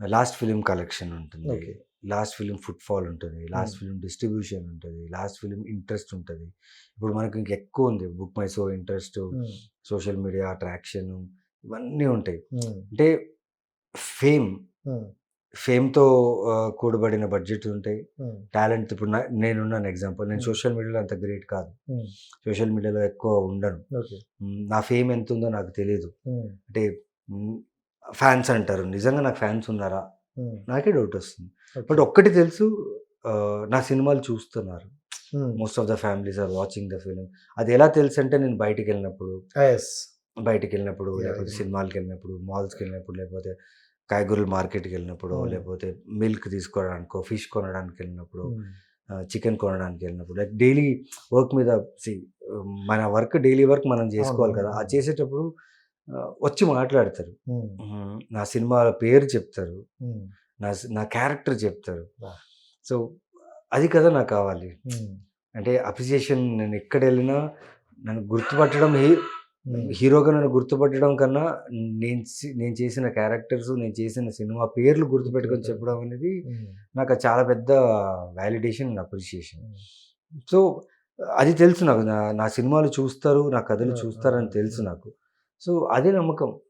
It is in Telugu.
లాస్ట్ ఫిలిం కలెక్షన్ ఉంటుంది, ఓకే. లాస్ట్ ఫిలిం ఫుట్‌ఫాల్ ఉంటుంది, లాస్ట్ ఫిలిం డిస్ట్రిబ్యూషన్ ఉంటది, లాస్ట్ ఫిలిం ఇంట్రెస్ట్ ఉంటది. ఇప్పుడు మనకు ఇంకెక్కువ ఉంది. బుక్ మై షో ఇంట్రెస్టు, హ్మ్. సోషల్ మీడియా అట్రాక్షను ఇవన్నీ ఉంటాయి. హ్మ్. అంటే ఫేమ్, హ్మ్. ఫేమ్‌తో కూడబడిన బడ్జెట్ ఉంటాయి. హ్మ్. టాలెంట్ ఇప్పుడు నేనున్నాను ఎగ్జాంపుల్. నేను హ్మ్. సోషల్ మీడియాలో అంత గ్రేట్ కాదు. హ్మ్. సోషల్ మీడియాలో ఎక్కువ ఉండను. ఓకే. నా ఫేమ్ ఎంతుందో నాకు తెలీదు. హ్మ్. అంటే హ్మ్, ఫ్యాన్స్ అంటారు. నిజంగా నాకు ఫ్యాన్స్ ఉన్నారా? హ్మ్. నాకే డౌటొస్తుంది. ఓకే. బట్ ఒక్కటి తెలుసు, నా సినిమాలు చూస్తున్నారు. Hmm. Most of the families are watching the film. అది ఎలా తెలుసంటే నేను బయటికెళ్ళినప్పుడు, యెస్. యాహ్! లేకపోతే సినిమాలకెళ్ళినప్పుడు, మాల్స్‌కెళ్ళినప్పుడు, లేకపోతే కాయగూరల మార్కెట్‌కెళ్ళినప్పుడో, హ్మ్. లేకపోతే మిల్క్ తీసుకోవడానికో, ఫిష్ కొనడానికెళ్ళినప్పుడు, హ్మ్. చికెన్ కొనడానికెళ్ళినప్పుడు, లైక్ డైలీ వర్క్ మీద సీ మన వర్క్ డైలీ వర్క్ మనం అవును. జేసుకోవాలి అవును. కదా! అది అవును. చేసేటప్పుడు వచ్చి మాట్లాడతారు. హ్మ్. నా సినిమా పేరు చెప్తారు. హ్మ్. నా క్యారెక్టర్ చెప్తారు. వాహ్! సో, అది కదా నాకు కావాలి. హ్మ్. అంటే అప్రిసియేషన్, నేనెక్కడెళ్ళినా నన్ను గుర్తుపట్టడం, హ్మ్. హీరోగా నన్ను గుర్తుపట్టడం కన్నా, నేను చేసిన క్యారెక్టర్స్, నేను చేసిన సినిమా పేర్లు గుర్తుపెట్టుకొని గుర్తుపెట్టారు. చెప్పడం అనేది హ్మ్. నాకది చాలా పెద్ద వాలిడేషన్, అప్రిసియేషన్. హ్మ్. సో, అది తెలుసు నాకు. నా నా సినిమాలు చూస్తారు, నా కథలు ఆ! ఆ! చూస్తారని తెలుసు హ్మ్. నాకు. సో, అదే నమ్మకం.